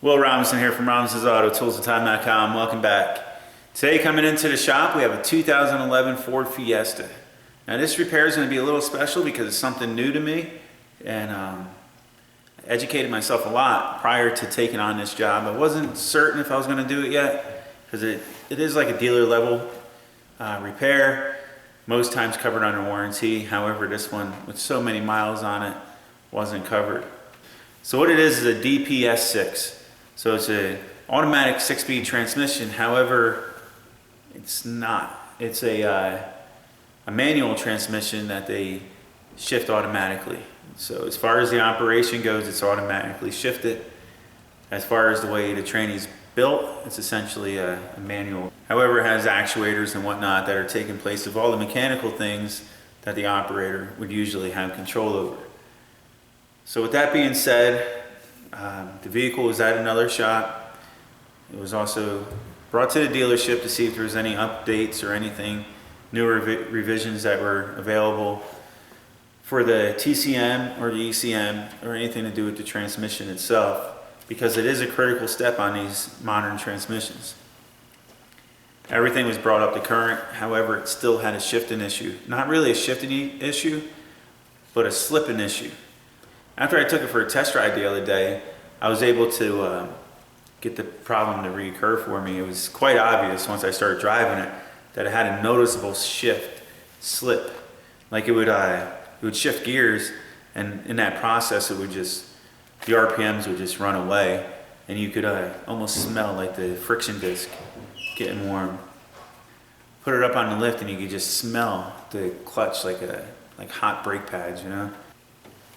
Will Robinson here from Robinson's Auto Tools and Time.com. Welcome back. Today coming into the shop we have a 2011 Ford Fiesta. Now this repair is going to be a little special because it's something new to me, and I educated myself a lot prior to taking on this job. I wasn't certain if I was going to do it yet because it is like a dealer level repair, most times covered under warranty. However, this one with so many miles on it wasn't covered. So what it is a DPS6. So it's an automatic 6-speed transmission. However, it's not. It's a manual transmission that they shift automatically. So as far as the operation goes, it's automatically shifted. As far as the way the trainee's built, it's essentially a manual. However, it has actuators and whatnot that are taking place of all the mechanical things that the operator would usually have control over. So with that being said, the vehicle was at another shop. It was also brought to the dealership to see if there was any updates or anything, newer revisions that were available for the TCM or the ECM or anything to do with the transmission itself, because it is a critical step on these modern transmissions. Everything was brought up to current. However, it still had a shifting issue. Not really a shifting issue, but a slipping issue. After I took it for a test ride the other day, I was able to get the problem to reoccur for me. It was quite obvious once I started driving it that it had a noticeable slip. Like it would shift gears, and in that process it would just, the RPMs would just run away, and you could almost smell like the friction disc getting warm. Put it up on the lift and you could just smell the clutch like hot brake pads, you know?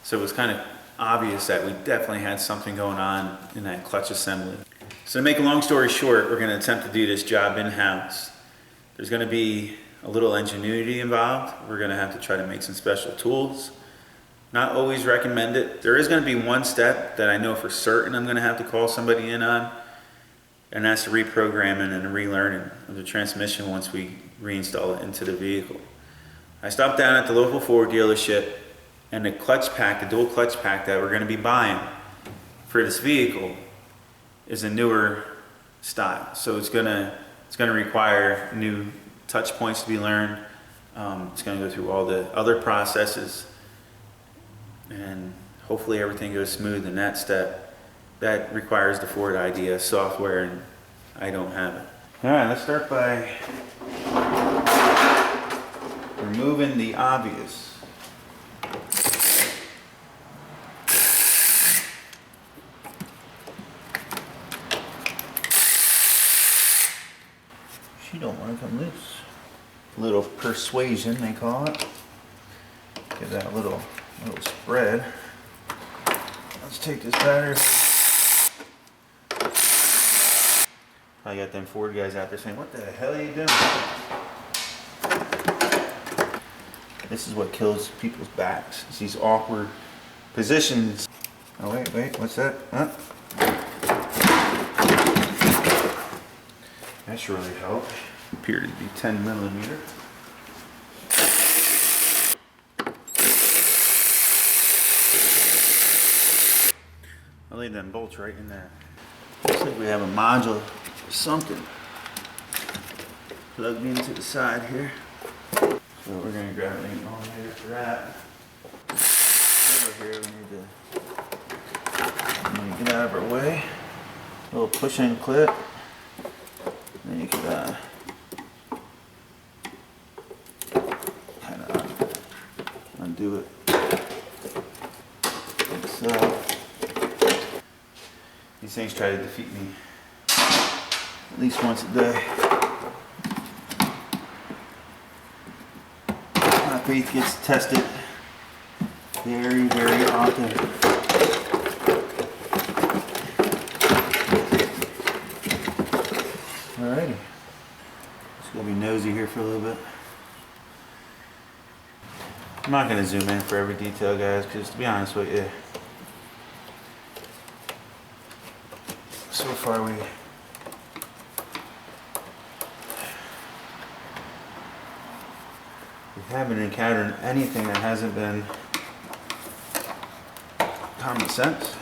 So it was kind of obvious that we definitely had something going on in that clutch assembly. So to make a long story short, we're going to attempt to do this job in-house. There's going to be a little ingenuity involved. We're going to have to try to make some special tools. Not always recommend it. There is going to be one step that I know for certain I'm going to have to call somebody in on, and that's the reprogramming and the relearning of the transmission once we reinstall it into the vehicle. I stopped down at the local Ford dealership, and the clutch pack, the dual clutch pack that we're going to be buying for this vehicle is a newer style. So it's going to require new touch points to be learned. It's going to go through all the other processes, and hopefully everything goes smooth in that step. That requires the Ford IDS software, and I don't have it. All right, let's start by removing the obvious. She don't want to come loose. Little persuasion, they call it. Give that little spread. Let's take this battery. I got them Ford guys out there saying, "What the hell are you doing?" This is what kills people's backs. It's these awkward positions. Oh wait, what's that? Huh? That should really help. Appeared to be 10 millimeter. I'll leave them bolts right in there. Looks like we have a module or something plugged into the side here. So we're going to grab an 8mm for that. Over here we need to get out of our way. A little push-in clip. Then you could kind of undo it like so. These things try to defeat me at least once a day. My faith gets tested very, very often. Alrighty. Just gonna be nosy here for a little bit. I'm not gonna zoom in for every detail, guys, because to be honest with you, so far we haven't encountered anything that hasn't been common sense.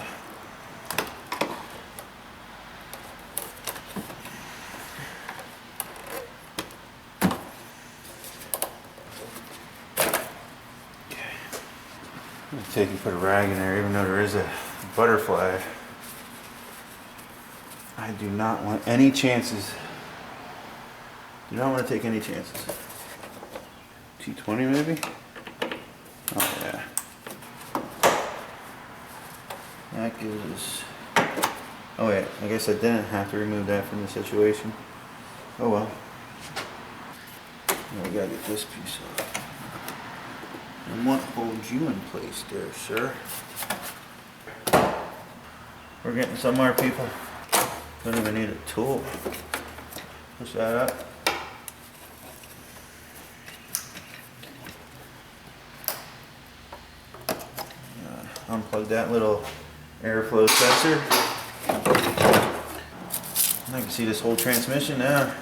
take and put a rag in there, even though there is a butterfly. I do not want any chances. Do not want to take any chances. 220 maybe? Oh yeah. That gives us... Oh wait, I guess I didn't have to remove that from the situation. Oh well. Now we gotta get this piece off. And what holds you in place there, sir? We're getting somewhere, people. Don't even need a tool. Push that up. Unplug that little airflow sensor. I can see this whole transmission now.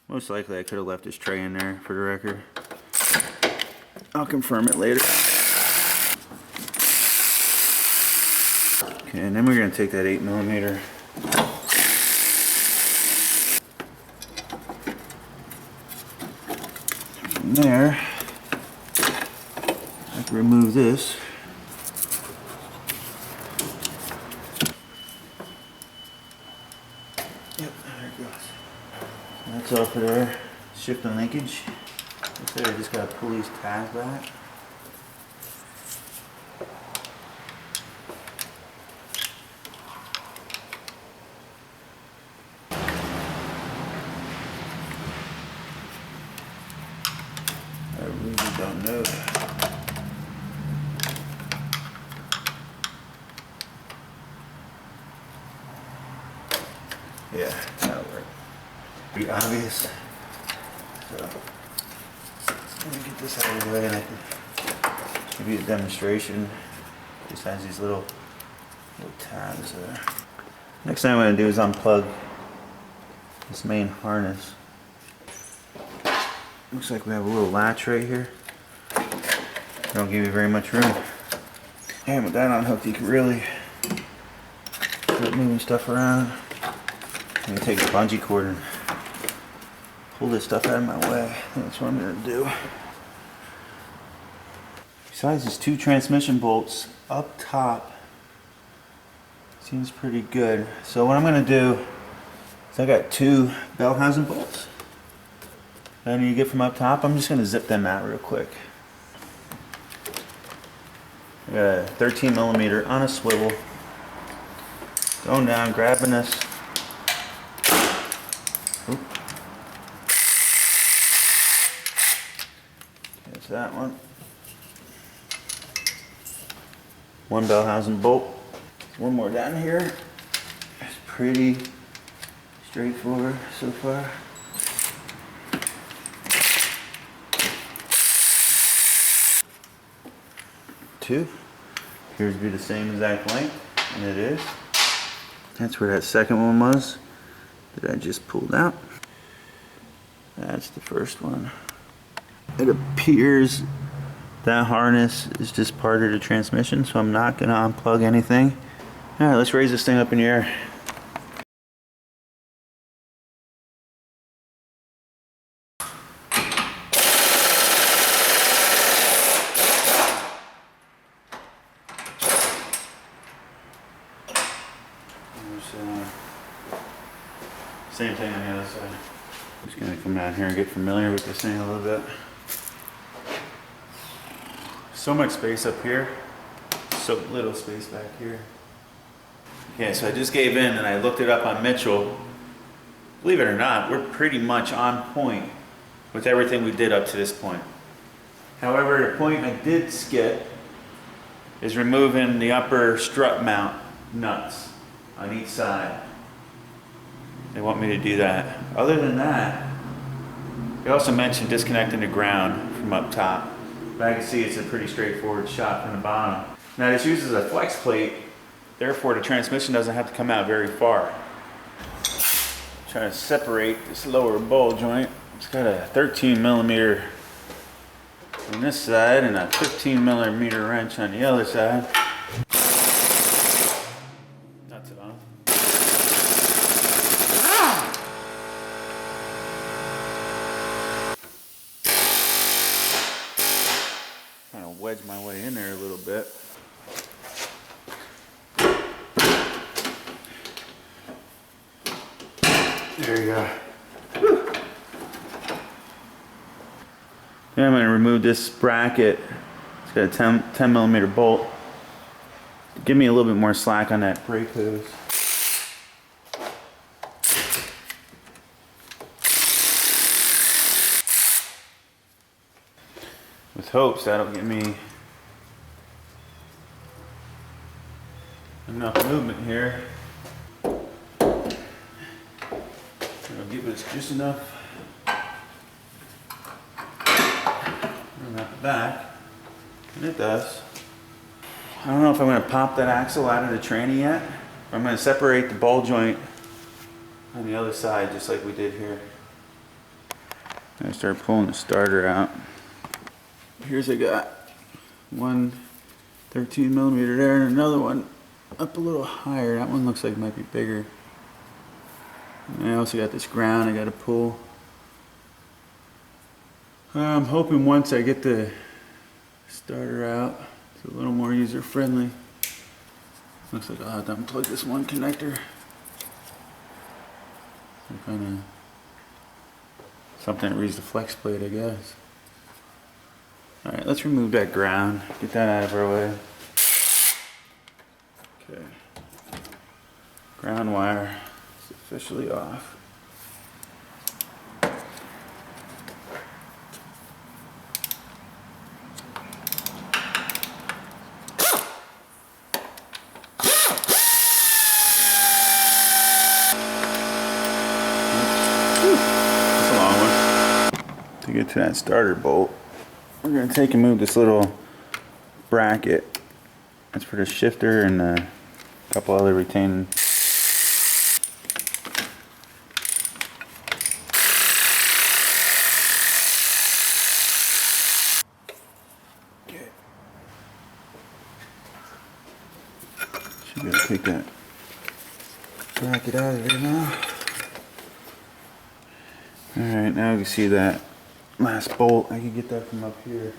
Most likely I could have left this tray in there for the record. I'll confirm it later. Okay, and then we're going to take that 8mm. From there, I can remove this. Yep, there it goes. That's off of there. Shift and linkage. Looks like I just got to pull these tabs back. I really don't know. Yeah, that'll work. Pretty obvious. So, let me get this out of the way and I can give you a demonstration. This has these little tabs there. Next thing I'm going to do is unplug this main harness. Looks like we have a little latch right here. Don't give you very much room. And with that unhooked, you can really start moving stuff around. I'm going to take the bungee cord and pull this stuff out of my way. That's what I'm going to do. Besides these two transmission bolts up top, seems pretty good. So what I'm going to do is I got two bell housing bolts that I need to get from up top. I'm just going to zip them out real quick. I got a 13mm on a swivel. Going down, grabbing this. Oop. There's that one. One bell housing bolt. One more down here. It's pretty straightforward so far. Two. Appears to be the same exact length, and it is. That's where that second one was that I just pulled out. That's the first one. It appears that harness is just part of the transmission, so I'm not going to unplug anything. Alright, let's raise this thing up in the air. Same thing on the other side. Just going to come down here and get familiar with this thing a little bit. So much space up here, so little space back here. Okay, so I just gave in and I looked it up on Mitchell. Believe it or not, we're pretty much on point with everything we did up to this point. However, the point I did skip is removing the upper strut mount nuts on each side. They want me to do that. Other than that, they also mentioned disconnecting the ground from up top. But I can see it's a pretty straightforward shot from the bottom. Now this uses a flex plate, therefore the transmission doesn't have to come out very far. Trying to separate this lower ball joint. It's got a 13mm on this side and a 15mm wrench on the other side. Nuts it off. wedge my way in there a little bit. There you go. Whew. Then I'm going to remove this bracket. It's got a 10 millimeter bolt. Give me a little bit more slack on that brake hose. With hopes that'll give me enough movement here. It'll give us just enough room at the back, and it does. I don't know if I'm going to pop that axle out of the tranny yet. I'm going to separate the ball joint on the other side just like we did here. I start pulling the starter out. Here's I got one 13 millimeter there and another one up a little higher. That one looks like it might be bigger. And I also got this ground I got to pull. I'm hoping once I get the starter out, it's a little more user friendly. Looks like I'll have to unplug this one connector. Some kind of something that reads the flex plate, I guess. Alright, let's remove that ground, get that out of our way. Okay. Ground wire is officially off. That's a long one. To get to that starter bolt, we're going to take and move this little bracket. That's for the shifter and a couple other retaining. Okay. Should be able to take that bracket out of there now. Alright, now you can see that last bolt. I can get that from up here.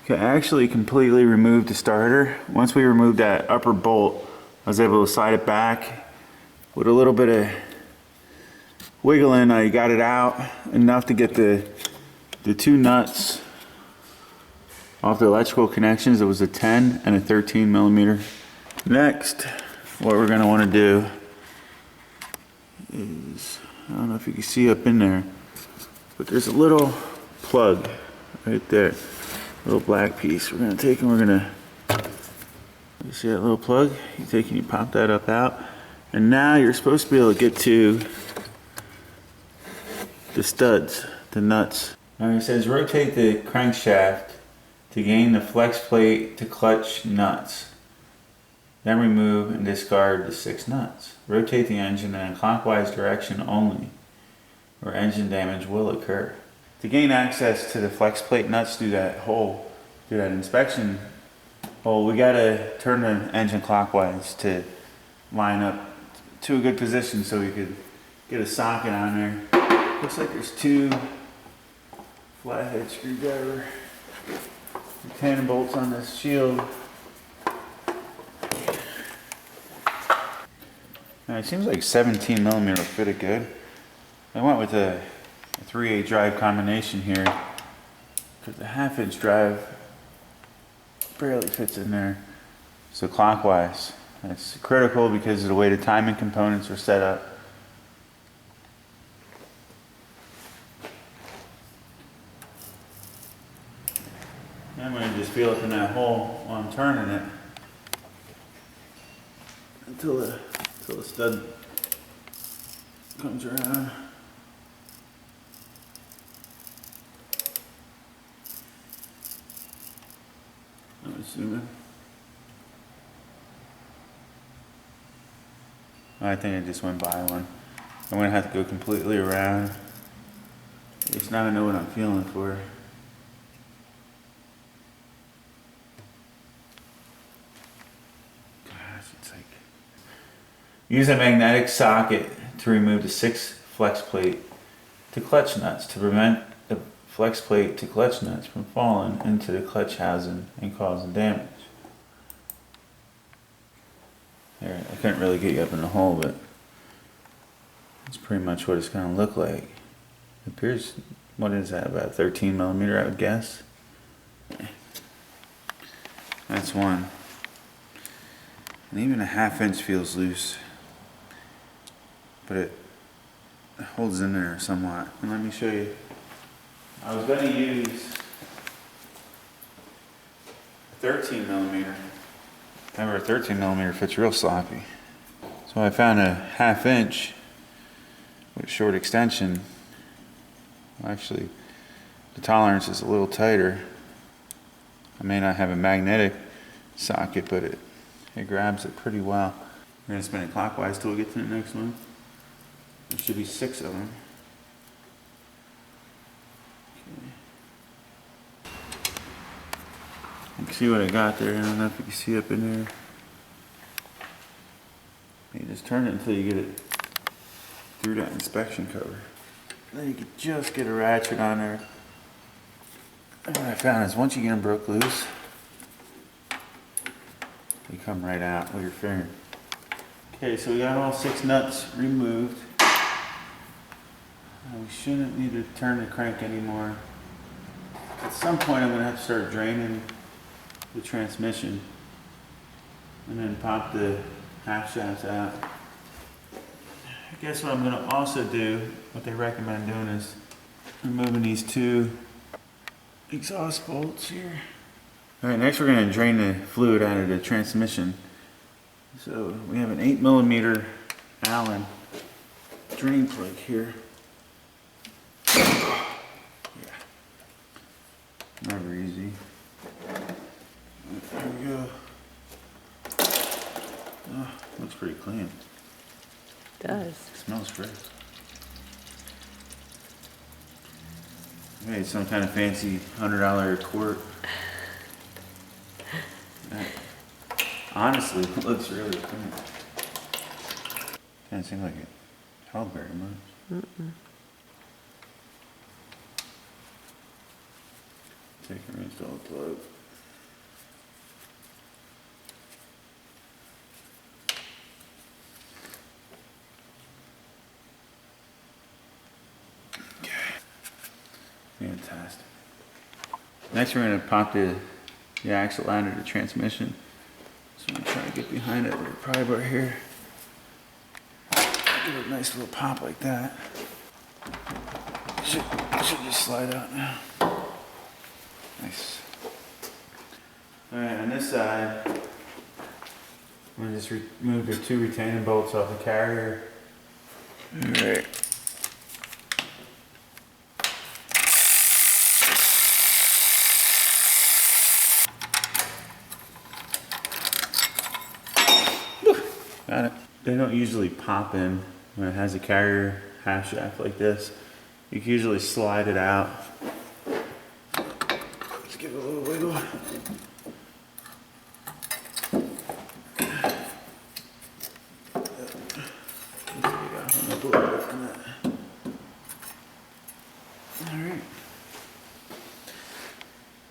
Okay, I actually completely removed the starter. Once we removed that upper bolt, I was able to slide it back. With a little bit of wiggling, I got it out enough to get the two nuts off the electrical connections. It was a 10 and a 13 millimeter. Next, what we're going to want to do is, I don't know if you can see up in there, but there's a little plug right there, a little black piece. We're going to take and we're going to, you see that little plug? You take and you pop that up out, and now you're supposed to be able to get to the studs, the nuts. Now it says rotate the crankshaft to gain the flex plate to clutch nuts. Then remove and discard the 6 nuts. Rotate the engine in a clockwise direction only, or engine damage will occur. To gain access to the flex plate nuts through that hole, through that inspection hole, we gotta turn the engine clockwise to line up to a good position so we could get a socket on there. Looks like there's 2 flathead screwdriver retaining bolts on this shield. Now it seems like 17 millimeter will fit it good. I went with a 3/8 drive combination here because the 1/2 inch drive barely fits in there. So clockwise, that's critical because of the way the timing components are set up. I'm going to just feel up in that hole while I'm turning it until the stud comes around. I'm assuming. I think I just went by one. I'm going to have to go completely around. At least now I know what I'm feeling for. Use a magnetic socket to remove the 6 flex plate to clutch nuts to prevent the flex plate to clutch nuts from falling into the clutch housing and causing damage. There, I couldn't really get you up in the hole, but that's pretty much what it's going to look like. It appears, what is that, about 13 millimeter, I would guess. That's one. And even a 1/2 inch feels loose, but it holds in there somewhat. And let me show you. I was going to use a 13 millimeter. However, a 13 millimeter fits real sloppy. So I found a 1/2 inch with a short extension. Actually, the tolerance is a little tighter. I may not have a magnetic socket, but it grabs it pretty well. We're going to spin it clockwise till we get to the next one. There should be 6 of them. Okay. You can see what I got there. I don't know if you can see up in there. You just turn it until you get it through that inspection cover. Then you can just get a ratchet on there. And what I found is once you get them broke loose, they come right out with your finger. Okay, so we got all 6 nuts removed. We shouldn't need to turn the crank anymore. At some point I'm going to have to start draining the transmission and then pop the half shafts out. I guess what I'm going to also do, what they recommend doing, is removing these 2 exhaust bolts here. Alright, next we're going to drain the fluid out of the transmission. So we have an 8 millimeter Allen drain plug here. Yeah, never easy. There we go. Oh, looks pretty clean. It does. It smells great. Made some kind of fancy $100 quart. Honestly, it looks really clean. Doesn't seem like it held very much. Take and reinstall the plug. Okay. Fantastic. Next we're going to pop the axle out of the transmission. So I'm going to try to get behind it with a pry bar here. Give it a nice little pop like that. It should just slide out now. Nice. Alright, on this side, I'm going to just remove the 2 retaining bolts off the carrier. Alright. Got it. They don't usually pop in when it has a carrier half shaft like this. You can usually slide it out. Let's give it a little wiggle. Alright.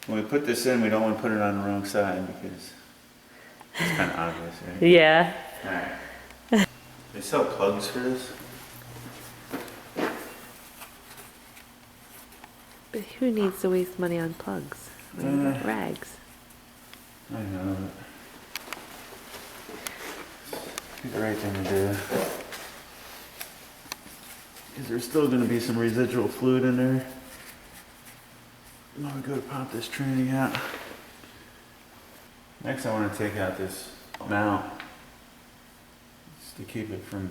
When we put this in, we don't want to put it on the wrong side because it's kind of obvious, right? Yeah. Alright. They sell plugs for this. But who needs to waste money on plugs? Rags. I know. It's the right thing to do. Because there's still going to be some residual fluid in there. Now we go to pop this tranny out. Next I want to take out this mount. Just to keep it from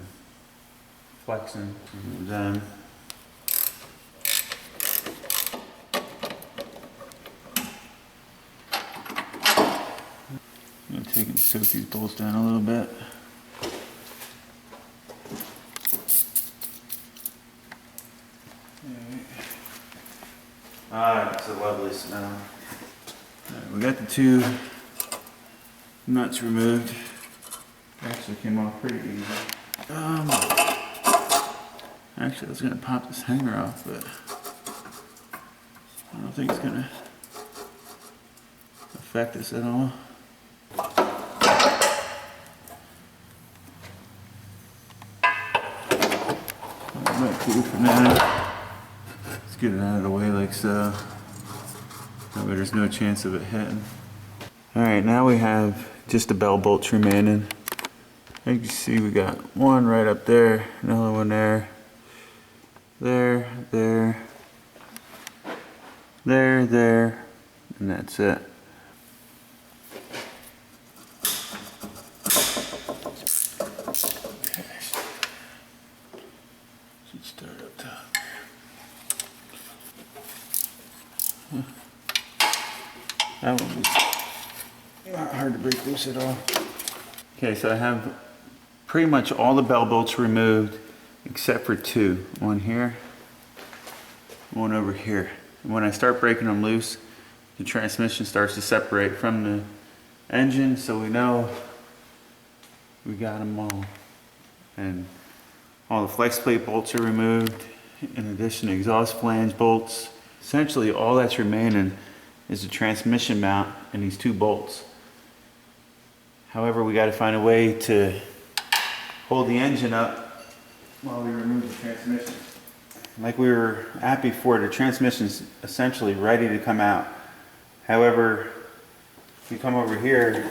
flexing. And then I'm going to take and soak these bolts down a little bit. Ah, it's a lovely smell. Right, we got the 2 nuts removed. Actually came off pretty easy. Actually, I was gonna pop this hanger off, but I don't think it's gonna affect this at all. That might do for now. Let's get it out of the way like so. That way there's no chance of it hitting. Alright, now we have just the bell bolts remaining. As you can see, we got one right up there, another one there, there, and that's it. Okay. Should start up top. That one was not hard to break loose at all. Okay, so I have pretty much all the bell bolts removed except for two. One here, one over here. And when I start breaking them loose, the transmission starts to separate from the engine, so we know we got them all. And all the flex plate bolts are removed, in addition to exhaust flange bolts. Essentially all that's remaining is the transmission mount and these two bolts. However, we got to find a way to hold the engine up while we remove the transmission. Like we were at before, the transmission's essentially ready to come out. However, if you come over here,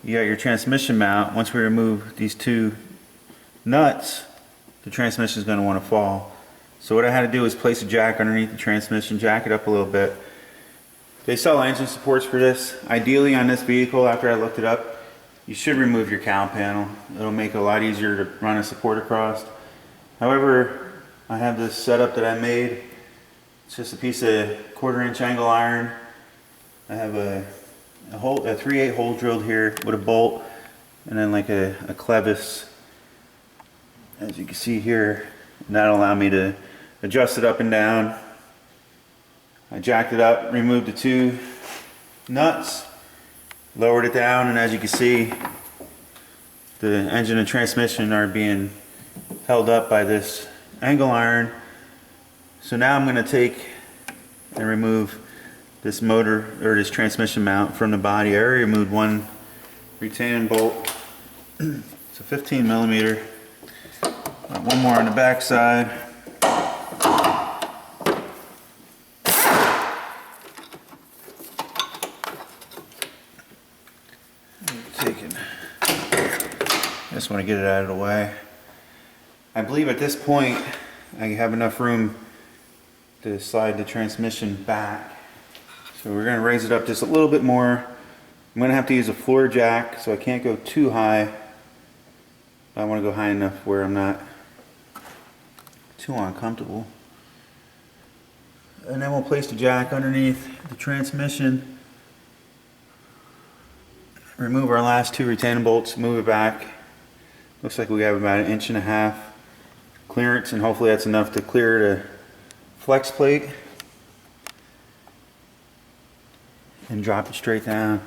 you got your transmission mount. Once we remove these two nuts, the transmission is going to want to fall. So what I had to do is place a jack underneath the transmission, jack it up a little bit. They sell engine supports for this. Ideally on this vehicle, after I looked it up, you should remove your cowl panel. It'll make it a lot easier to run a support across. However, I have this setup that I made. It's just a piece of 1/4 inch angle iron. I have a 3/8 hole drilled here with a bolt, and then like a clevis, as you can see here. And that'll allow me to adjust it up and down. I jacked it up, removed the two nuts, lowered it down, and as you can see, the engine and transmission are being held up by this angle iron. So now I'm going to take and remove this motor, or this transmission mount from the body. I already removed one retaining bolt. It's a 15 millimeter. One more on the back side. I just want to get it out of the way. I believe at this point I have enough room to slide the transmission back. So we're going to raise it up just a little bit more. I'm going to have to use a floor jack, so I can't go too high. I want to go high enough where I'm not too uncomfortable. And then we'll place the jack underneath the transmission. Remove our last two retaining bolts, move it back. Looks like we have about 1.5 inches clearance, and hopefully that's enough to clear the flex plate. And drop it straight down.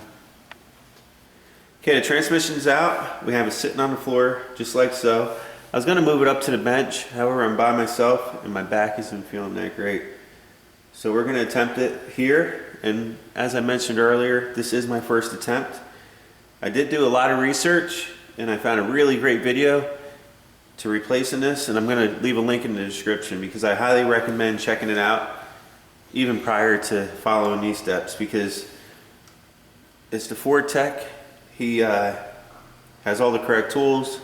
Okay, the transmission's out. We have it sitting on the floor, just like so. I was gonna move it up to the bench, however I'm by myself and my back isn't feeling that great. So we're gonna attempt it here, and as I mentioned earlier, this is my first attempt. I did do a lot of research and I found a really great video to replacing this, and I'm gonna leave a link in the description because I highly recommend checking it out even prior to following these steps, because it's the Ford tech. He has all the correct tools,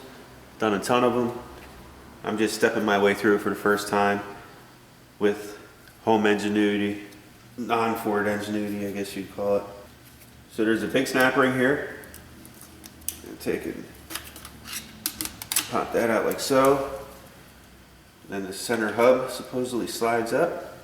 done a ton of them. I'm just stepping my way through it for the first time with home ingenuity, non-Ford ingenuity, I guess you'd call it. So there's a big snap ring here. Take it, pop that out like so. Then the center hub supposedly slides up.